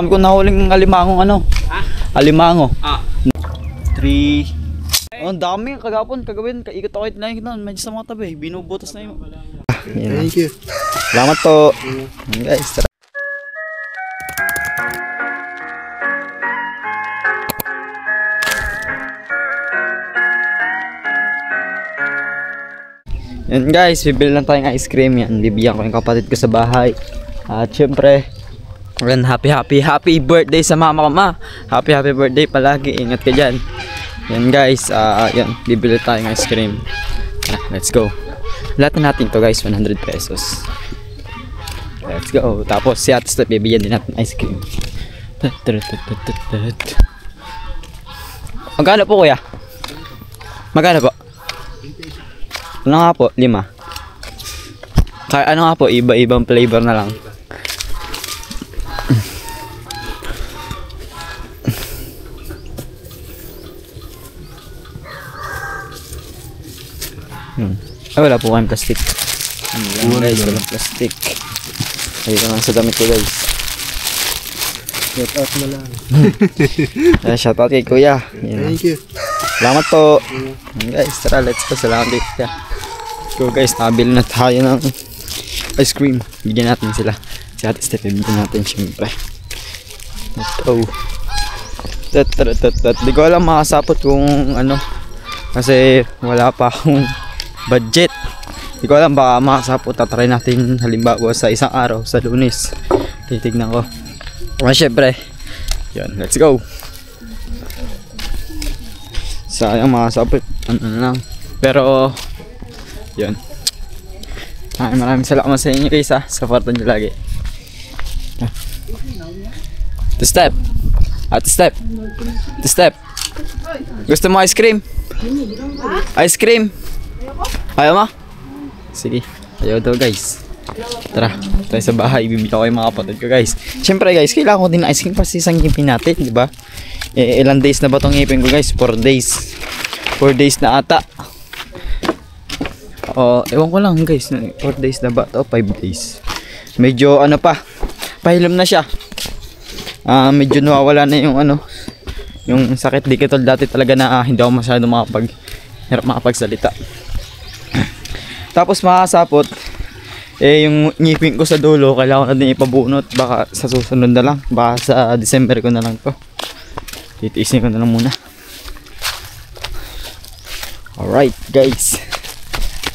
Kami ko nahuling alimangong ano? Ha? Alimango. 3. Oh, ang dami kagapon, kagawin, kaikot ako na yun, medyo sa mga tabi, binubutas na yun. Thank you. Salamat po. Guys, tara. Yan guys, bibili lang tayong ice cream yan. Bibigyan ko yung kapatid ko sa bahay. At syempre, happy birthday sa mama ko, ma. Happy birthday palagi. Ingat ka dyan. Yan guys, yan, bibili tayong ice cream. Let's go. Lahat natin to guys, 100 pesos. Let's go. Tapos si Ate Steph, bibigyan din natin ice cream. Magkano po kuya? Magkano po? Ano nga po? 5. Kaya ano nga po, iba-ibang flavor na lang. Ay, wala po kayong plastic. Guys, walang plastic. Ayun naman sa damit ko guys. Shout out mo lang. Shout out kay kuya. Thank you. Salamat po. Guys, tara, let's go. Salamat dito. Let's go guys, nabili na tayo ng ice cream. Bigyan natin sila. Si Ate Steph, bigyan natin syempre. Let's go. Di ko alam makasapot kung ano. Kasi wala pa akong budget. Di ko alam, baka makasapot. Tatry natin halimbawa sa isang araw, sa Lunes. Titignan ko. Syempre, yun, let's go. Sayang makasapot. Ano lang. Pero yun. Maraming salamat sa inyo guys ha. Supportan nyo lagi. Ate Steph. Ate Steph. Ate Steph. Gusto mo ice cream? Ice cream? Ayaw mo? Sige. Ayaw daw guys. Tara. Tayo sa bahay. Bibili ko yung mga kapatid ko guys. Siyempre guys, kailangan ko din ng ice cream kasi isang ngipin natin. Diba? Ilang days na ba itong ngipin ko guys? 4 days. 4 days na ata. Ewan ko lang guys. 4 days na ba ito? 5 days. Medyo ano pa. Pahilom na siya. Medyo nawawala na yung ano. Yung sakit. Di katulad dati talaga na hindi ako masyado hirap makapagsalita. Tapos makasapot. Yung ngipin ko sa dulo kailangan na din ipabunot. Baka sa susunod na lang. Baka sa December ko na lang to. Titiisin ko na lang muna. Alright guys.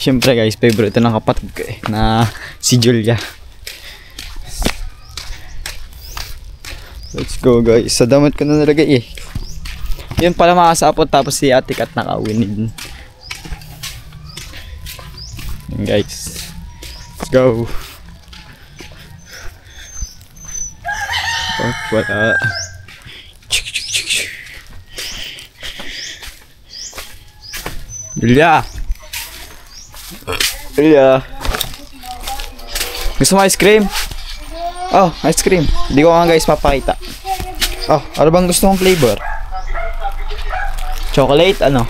Siyempre guys, favorite ng kapatid ko na si Julia. Let's go guys. Sa damit ko na nalagay eh. Yun pala makasapot. Tapos si Ate Kat nakawinin. Yun guys. Let's go. Wala. Julia. Julia. Gusto mo ice cream? Oh, ice cream. Hindi ko nga guys papakita. Oh, ano bang gusto mong flavor? Chocolate, ano?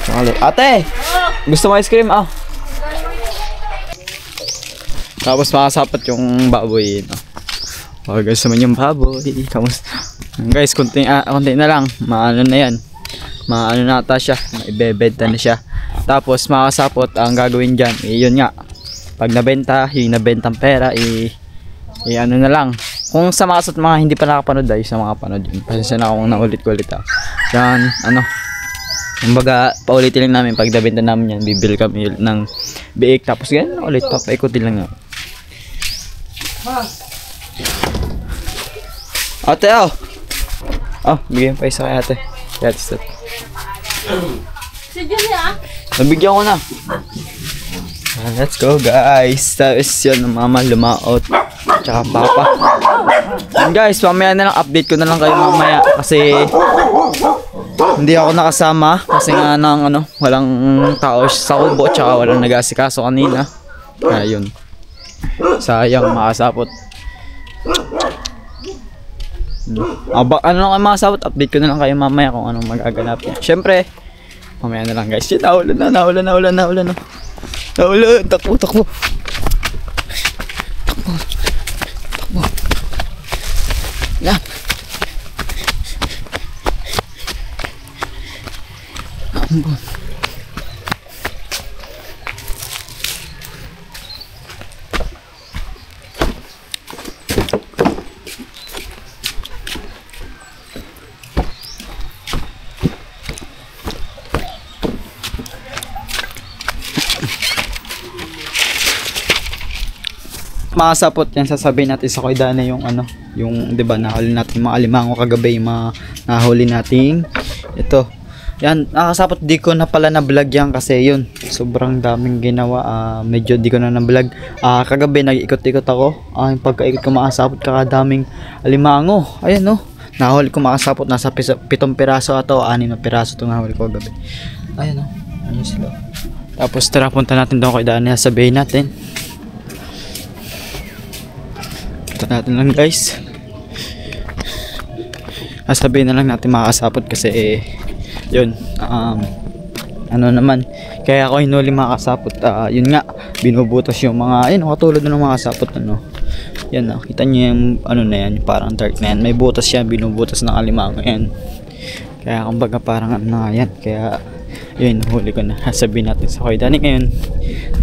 Chocolate. Ate! Gusto mo ice cream? Oh. Tapos makasapot yung baboy. No? Oh, guys naman yung baboy. Kamusta? Guys, konti na lang. Maano na yan. Maano na ata siya. Maibebenta na siya. Tapos makasapot ang gagawin dyan. Yun nga. Pag nabenta, yung nabentang pera, ano na lang. Kung sa mga hindi pa nakapanood ay sa mga panood yun. Pasensya na akong naulit-ulit ha. Yan, ano. Kumbaga, paulitin lang namin. Pag nabenta namin yan, bibili kami ng biik. Tapos ganyan na ulit. Papaikutin lang nga. Ate, oh. Oh, bigyan pa isa kay ate. Kaya ate Steph. Si Julia? Nabigyan ko na. Let's go guys. Tapos yun, mama lumaot. Tsaka papa. And guys, mamaya na lang. Update ko na lang kayo mamaya. Kasi hindi ako nakasama. Kasi nga nang ano, walang tao sa kubo. Tsaka walang nag-asikaso kanina. Ayun. Sayang makasapot. Ano lang kayo makasapot. Update ko na lang kayo mamaya kung anong magaganap niya. Syempre, mamaya na lang guys. Shit, naulan na. Naulan. Takbo. Yan. Ambon. Makasapot yan, sasabihin natin sa Kuya Dana yung ano, yung 'di ba nahuli natin mga alimango kagabi, yung mga nahuli nating ito. Yan, nakasapot di ko na pala na vlog yan kasi yun, sobrang daming ginawa, medyo di ko na vlog. Kagabi nag-ikot-ikot ako, yung pagkaikot ko makasapot kakadaming alimango. Ayan no, nahuli ko makasapot nasa 7 piraso ato, 6 na piraso itong nahuli ko kagabi. Ayan no, ayun sila. Tapos tara punta natin doon Kuya Dana, sabihin natin. Natin lang guys, sabihin na lang natin makakasapot kasi yun, ano naman, kaya ako hinuli makakasapot, yun nga, binubutas yung mga, ayun, katulad ng mga kasapot, ano, yan, kita nyo yung, ano na yan, parang dark na yan, may butas yan, binubutas ng alimango yan, kaya kumbaga parang ano na yan, kaya yun, huli ko na, sabihin natin sa Kuya Dani ngayon.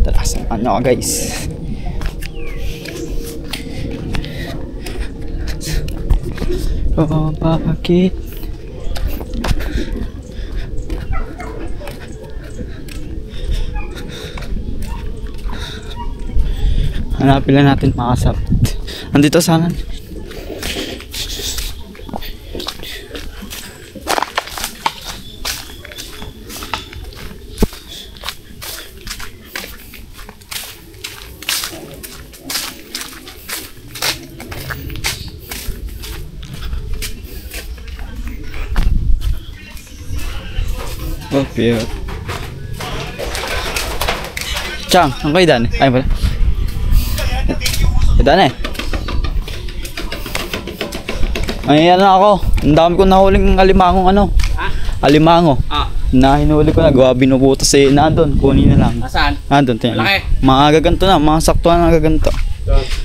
Tara, samahan nyo guys. Oh, bakit? Hanapin lang natin makasapot. Andito sana. Oh, pure. Chang, ang Kuya Dan. Ay, pala. Kuya Dan eh. Ay, ano ako. Ang dami ko nahuling alimango ano. Alimango. Na hinuli ko na. Gawa binubutas eh. Nandun. Kunin na lang. Saan? Nandun. Malaki. Mga gaganto na. Mga saktuan na gaganto.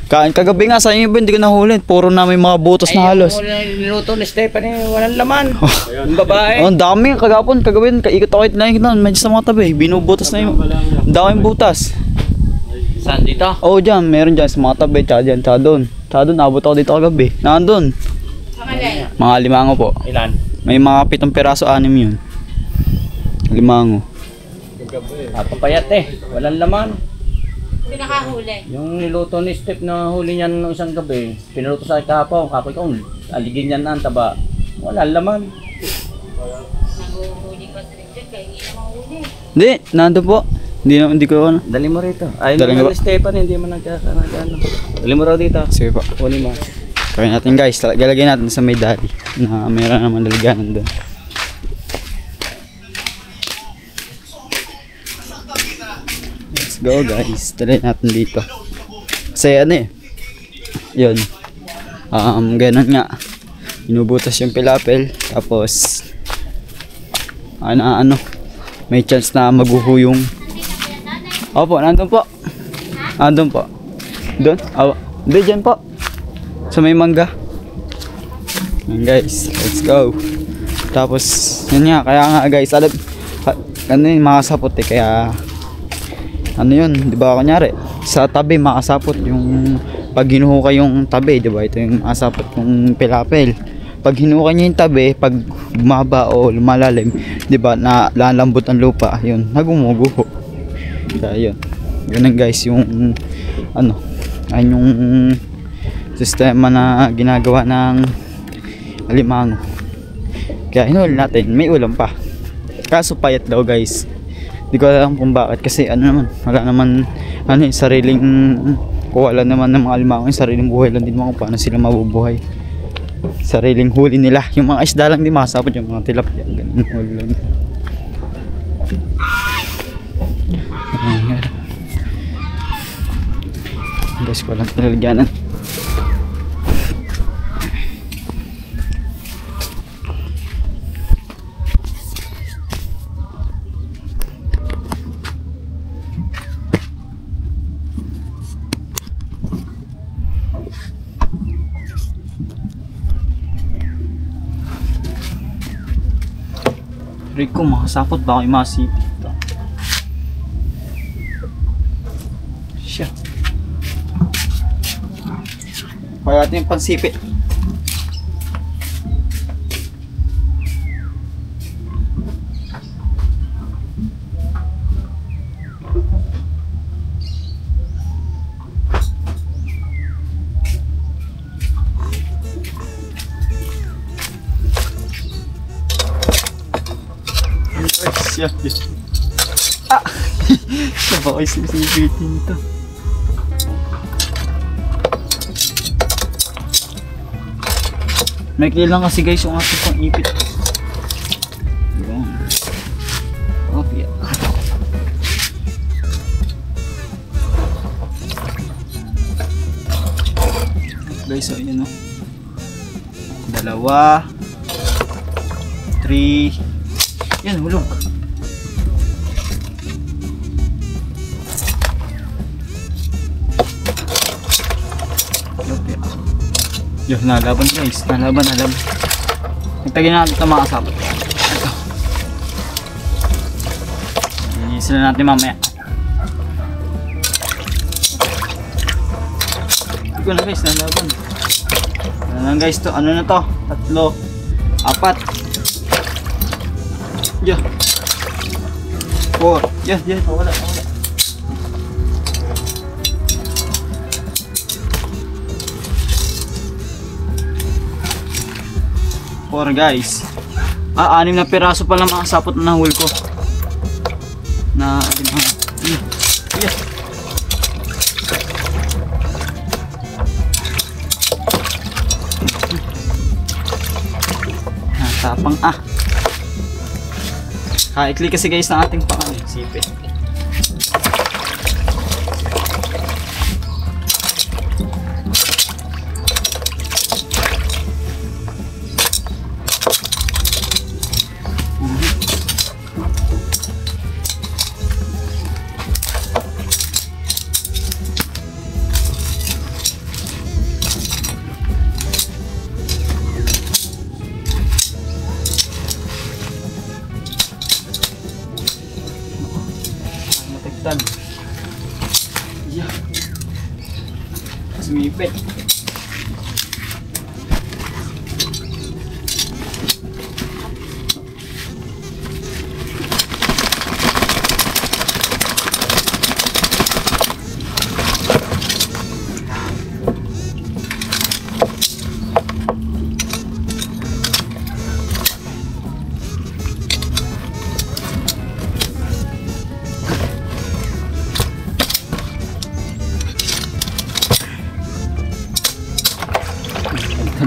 Kagabi nga sa inyo ba hindi ko nahuli. Puro na may mga butas na halos. Ay, yung niluto ni Stephanie, walang laman. Yung babae. Oh, ang dami kagapon, kagawin, kaikot-ikot na yun, medyo sa mga tabi, binubutas na yun. Ang daming butas. Saan dito? Oo, dyan, meron dyan sa mga tabi, tsaka dyan, tsaka doon. Tsaka doon, nabot ako dito kagabi. Nandun. Mga alimango po. Ilan? May mga 7 piraso, 6 yun. Alimango. Papayat eh, walang laman. Hindi nakahuli. Yung niluto ni Steph na huli niyan nung isang gabi, pinuluto sa kahapon, kapoy ko, aligin niyan na ang taba. Walang laman. Naguhuli pa sa rin kaya hindi na mahuli. Hindi, nandun po. Hindi ko ano. Dali mo rito. Ay, Dali naman nga ba? ni Stephen, hindi mo nagkakano. Dali mo raw dito. Sige po. Huli mo. Kaya natin guys, galagay natin sa may dali na meron naman daliganan doon. Let's go guys, try natin dito. Kasi ano eh, yun, ganun nga, inubutas yung pilapel, tapos ano, may chance na maguho yung, opo, nandun po, doon, hindi dyan po, sa may mangga. Yan guys, let's go. Tapos, yun nga, kaya nga guys, ano yun, makasapot eh, kaya ano yun, di ba kunyari sa tabi makasapot yung pag hinuhukay yung tabi, di ba ito yung makasapot yung pilapel. Pag hinuhukay niya yung tabi, pag bumaba o lumalalim, di ba na lalambot ang lupa, yun, nagumuguho. Kaya yun, ganun guys yung ano, ayun yung sistema na ginagawa ng alimango. Kaya hinuli natin, may ulam pa. Kaso payat daw guys. Hindi ko alam kung bakit kasi ano naman, wala naman ano yung sariling kuwala naman ng mga alimango, yung sariling buhay lang din mga kung paano sila mabubuhay. Sariling huli nila, yung mga isda lang din makasapot, yung mga tilapia, ganun huli lang. Guys, walang talagyanan. Rico, makasapot ba ako yung masipit ito? Siya. Kaya natin yung pansipit. Siya. Ah! Siya ba kayo sisipitin ito? May lang kasi guys yung ating pang ipit. Yun. Okay. Guys, so yun o. 2, 3. Yan, hulog. Yun, nalaban guys. Nalaban. Nagtagyan natin ito mga kasama. Ito. Iisa na natin mamaya. Ito na guys, nalaban. Ano na guys to? Ano na to? 3, 4. Yeah. 4. Yeah. Wala. 4 guys. 6 na piraso pa lang mga sapot na nahul ko. Na yeah. Tapang Kaikli kasi guys ng ating sipit. Yeah. Sumipit.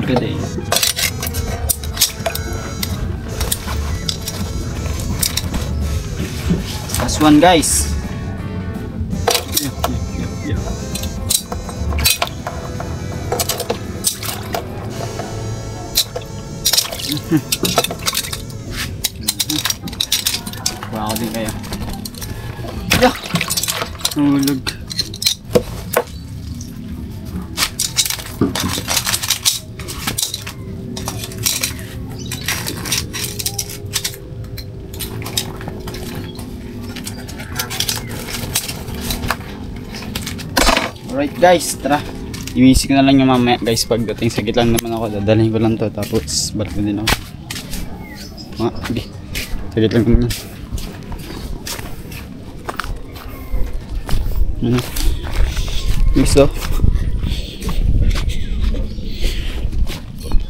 Good day. Last one guys. Yeah. Wow din kayo. Yeah. Hulog. Alright guys, tara. Iwisi ko na lang yung mamaya guys. Pagdating sagit lang naman ako, dadalhin ko lang to. Tapos balik ko din ako. Okay. Sagit lang naman. Ano? Gusto.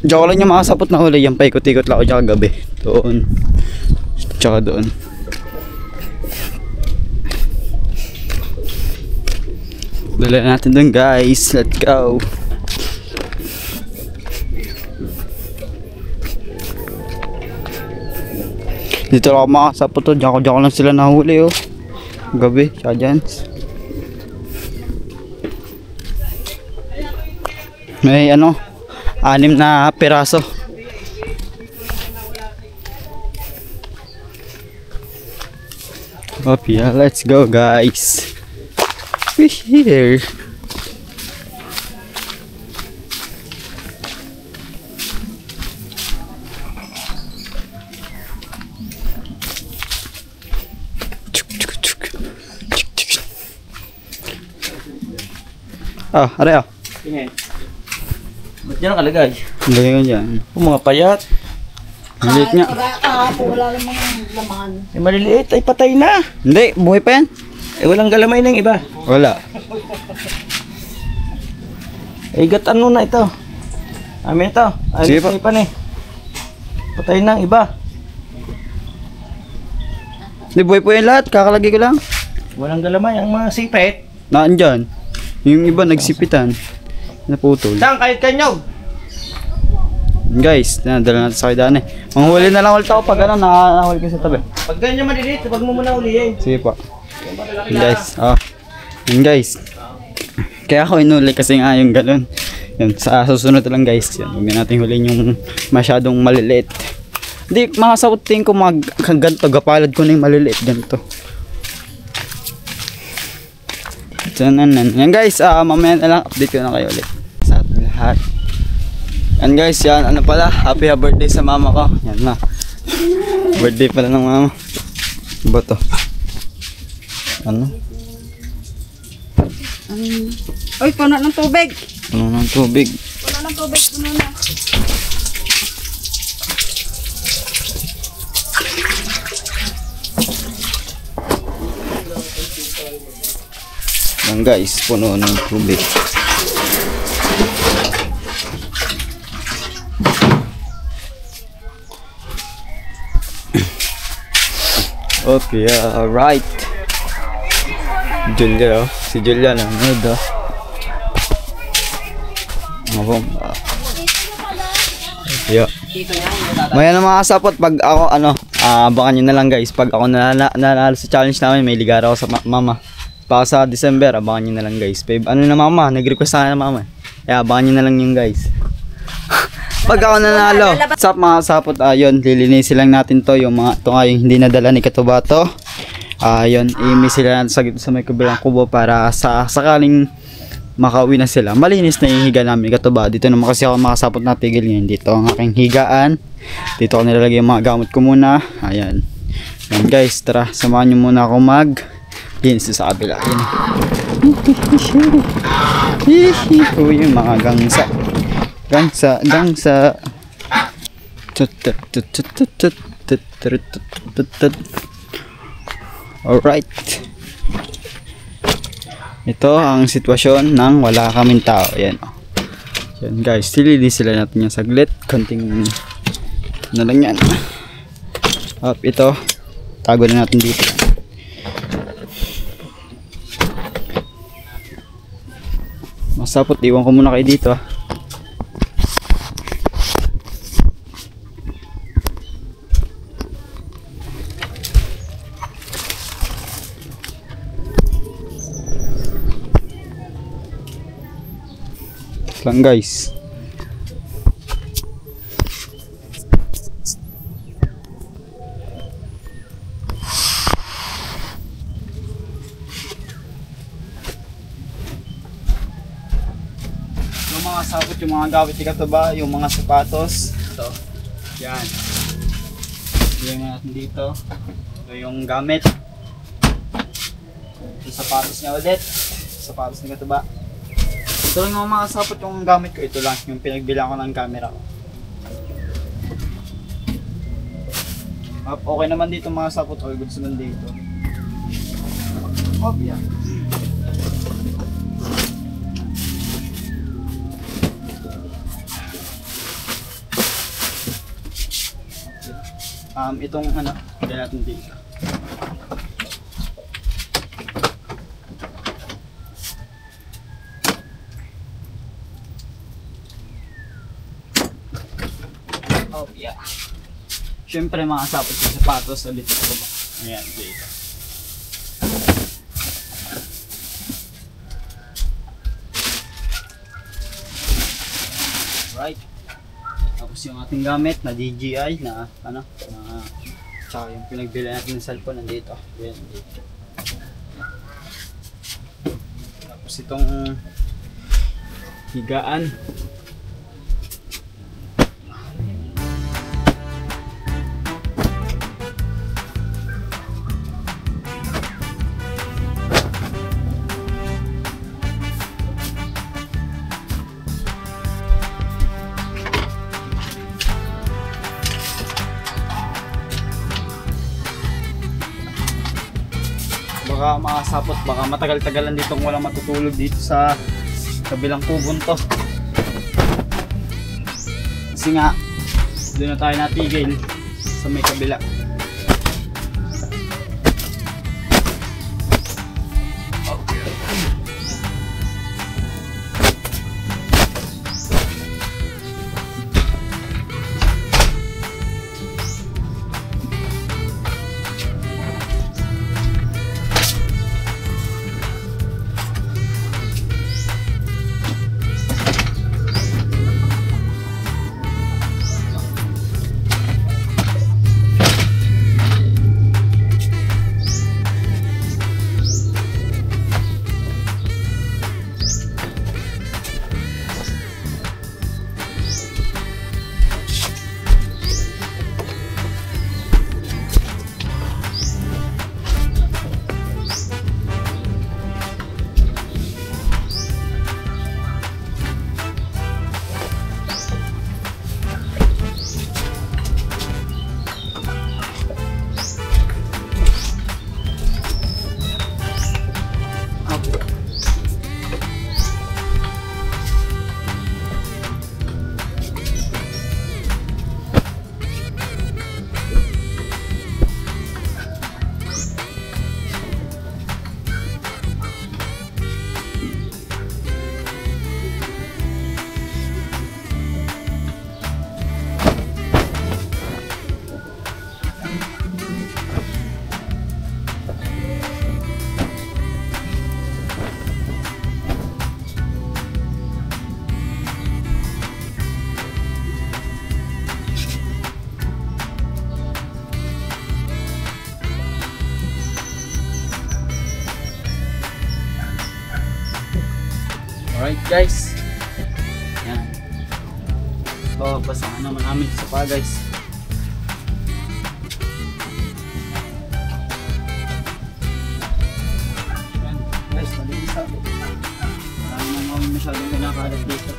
Diyan ko lang yung makasapot na huli. Yan pa ikot-ikot lang ako dyan kagabi. Doon. Tsaka doon. Dala natin dun guys. Let's go. Dito lang ako makasapot to. Diyan ko lang sila nahuli oh. Gabi. Tsaka dyan. May 6 na piraso. Okay, let's go guys. Fish here. Ah, aray ah. Tingin. Ba't yan nakalagay? Lagay ko dyan. Yung mga payat. Ang liit nga. Wala namang laman. Eh maliliit ay patay na. Hindi, buhay pa yan. Eh walang galamay ng iba. Wala. Eh gatan mo na ito. Amin ito. Sige po. Ay pa ni. Patay na ang iba. Hindi, buhay po yan lahat. Kakalagay ko lang. Walang galamay ang mga sipit. Naan yung iba nagsipitan. Naputol. Saan kahit kanyog? Guys, nadala natin sa kaidaan eh. Manghuli na lang ulit ako pag ano, nakahuli ko sa tabi. Pag ganyan maliliit, wag mo muna ulihin. Sige po. Yun guys, yun guys. Kaya ako inuli kasi nga yung galon. Yun, sa susunod lang guys. Yan, huwag na natin huliin yung masyadong maliliit. Hindi, makasakutin ko ganito, gapalad ko na yung maliliit ganito. Yan guys, mamaya na lang update ko na kayo ulit sa ating lahat. Yan guys, yan ano pala, happy birthday sa mama ko. Yan na. Birthday pala ng mama. Ano ba to? Ano? Uy, puno ng tubig. Ano ng tubig? Puno ng tubig, puno na. Yan guys, puno ng tubig. Okay, right. Julia, si Julia nanonood ah. Yeah. Maya na mga kasapot, pag ako abangan nyo na lang guys. Pag ako nanalo sa challenge namin, may ligara ako sa mama. Baka sa December, abangan nyo na lang guys. Ano na mama, nag-request na mama. Kaya abangan nyo na lang yung guys. Pag ako nanalo. What's up mga kasapot, yun, lilinisin lang natin to. Yung mga, ito nga yung hindi nadala ni Katubato. Yun, i-miss sila natin sa may kabilang kubo para sa sakaling makauwi na sila. Malinis na yung higa namin Katuba. Dito naman kasi ako makasapot na tigil ngayon. Dito ang aking higaan. Dito ako nilalagay yung mga gamit ko muna. Ayan. Yan guys, tara, samahan nyo muna ako linis sa kabila. Ayan. Uy, yung mga gangsa. Gangsa. Alright. Ito ang sitwasyon ng wala kaming tao. Ayan. Yan guys, silili sila natin yung saglit. Konting na lang yan. Up, ito. Tago na natin dito. Masapot, iwan ko muna kayo dito. Lang guys. Yung mga sabot, yung mga gamit ni Katuba, yung mga sapatos. Ito. Yan. Yung natin dito. Ito yung gamit. Yung sapatos niya ulit. Sapatos ni Katuba. Ito lang yung mga sapot yung gamit ko. Ito lang yung pinagbilang ko ng camera ko. Okay naman dito mga sapot. All goods naman dito. Yeah. Itong hindi natin dito. Yeah. Siyempre mga sapot sa sapatos ulit ito ba? Ayan, dito. Right. Tapos yung ating gamit na DJI na tsaka yung pinagbili natin ng cellphone nandito. Ayan, dito. Tapos itong higaan. baka makasapot, baka matagal-tagalan ditong walang matutulog dito sa kabilang kubon to. Kasi nga doon na tayo natigil sa may kabila. Alright guys, yan. So, basahan naman namin sa pa guys. Yan guys, malinis ako. Marami naman masyadong kinakalat dito.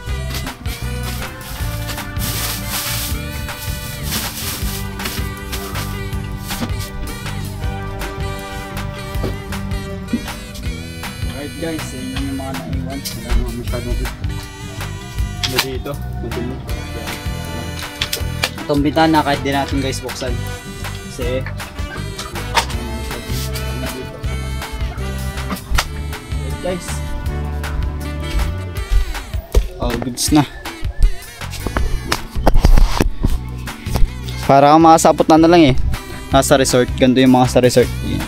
Alright guys, yun yung mga naiwan. Wala naman masyadong dito, madumi. Itong bintana kahit di natin guys buksan. Kasi alright guys. All goods na. Para kang makasapot na lang eh. Nasa resort, ganito yung mga sa resort. Yan.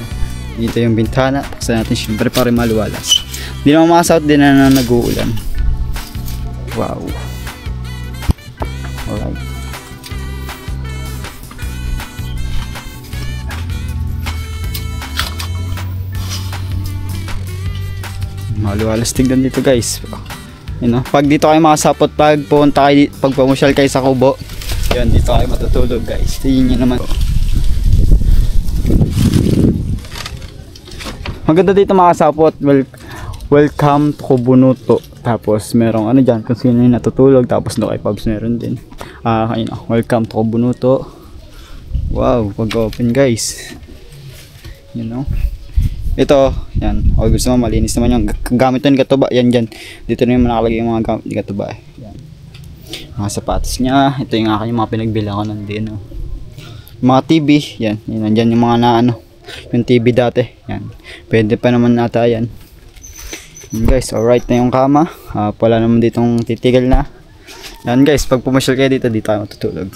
Dito yung bintana. Buksan natin syempre para maluwalas. Hindi naman makasapot, din na nag-uulan. Wow. Alright. Maluwalas tignan dito guys. You know, pag dito kayo makasapot, pag pumunta kayo, pag pumusyal kayo sa Kubo, yan, dito kayo matutulog guys. Tingin nyo naman. Maganda dito makasapot. Welcome to Kubunuto. Tapos merong ano dyan kung sino yung natutulog. Tapos no kay Pabs meron din. Welcome to Kubunuto. Wow, pag-open guys. You know. Ito, yan. O gusto mo malinis naman yung gamit yung katuba. Yan dyan. Dito na yung nakalagay yung mga gamit yung katuba. Yan. Mga sapatos niya. Ito yung akin yung mga pinagbilang ko nandun. Yung mga TV. Yan. Yan. Nandyan yung mga na ano. Yung TV dati. Yan. Pwede pa naman nata yan. Yan guys. Alright na yung kama. Wala naman ditong titigil na. Yan guys. Pag pumasyal kayo dito, dito tayo matutulog.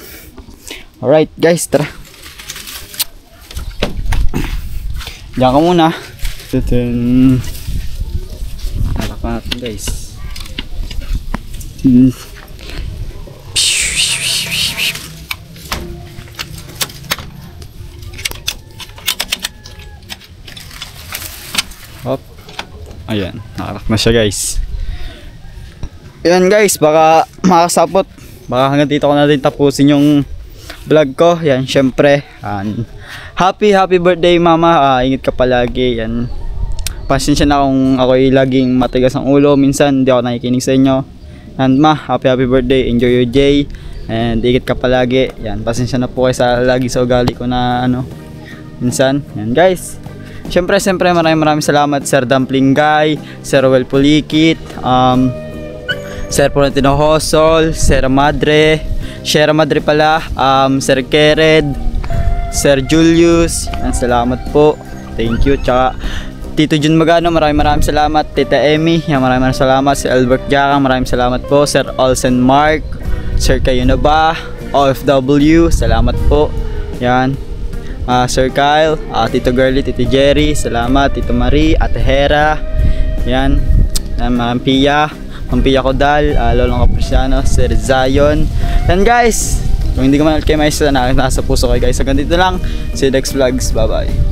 Alright guys. Tara. Diyan ka muna. Halak natin guys. Hop. Ayan, nakalak na siya guys. Ayan guys, baka makasapot. Baka hanggang dito ko na din tapusin yung vlog ko. Yan, syempre. Happy birthday mama. Ingat ka palagi. Yan. Pasensya na kung ako'y laging matigas ang ulo. Minsan hindi ako nakikinig sa inyo. And ma, happy birthday. Enjoy your day. And ingat ka palagi. Yan, pasensya na po kayo sa lagi sa ugali ko na ano. Minsan. Yan guys. Siyempre maraming salamat Sir Dumpling Guy, Sir Well Pulikit, Sir Florentino Hosol, Sir Madre pala, Sir Kered, Sir Julius, yan, salamat po. Thank you. Tsaka Tito Jun Magano, maraming salamat. Tita Emmy, yan, maraming salamat. Si Albert Jacang, maraming salamat po. Sir Olsen Mark, Sir Kayunaba, OFW, salamat po. Yan. Sir Kyle, Tito Girly, Tito Jerry, salamat. Tito Marie, Ate Hera, yan. Ma'am Pia Kodal, Lolong Capriciano, Sir Zion. Yan guys, kung hindi ko man kayo maisa, nasa puso kayo guys. Hanggang dito lang. See you next vlogs. Bye bye.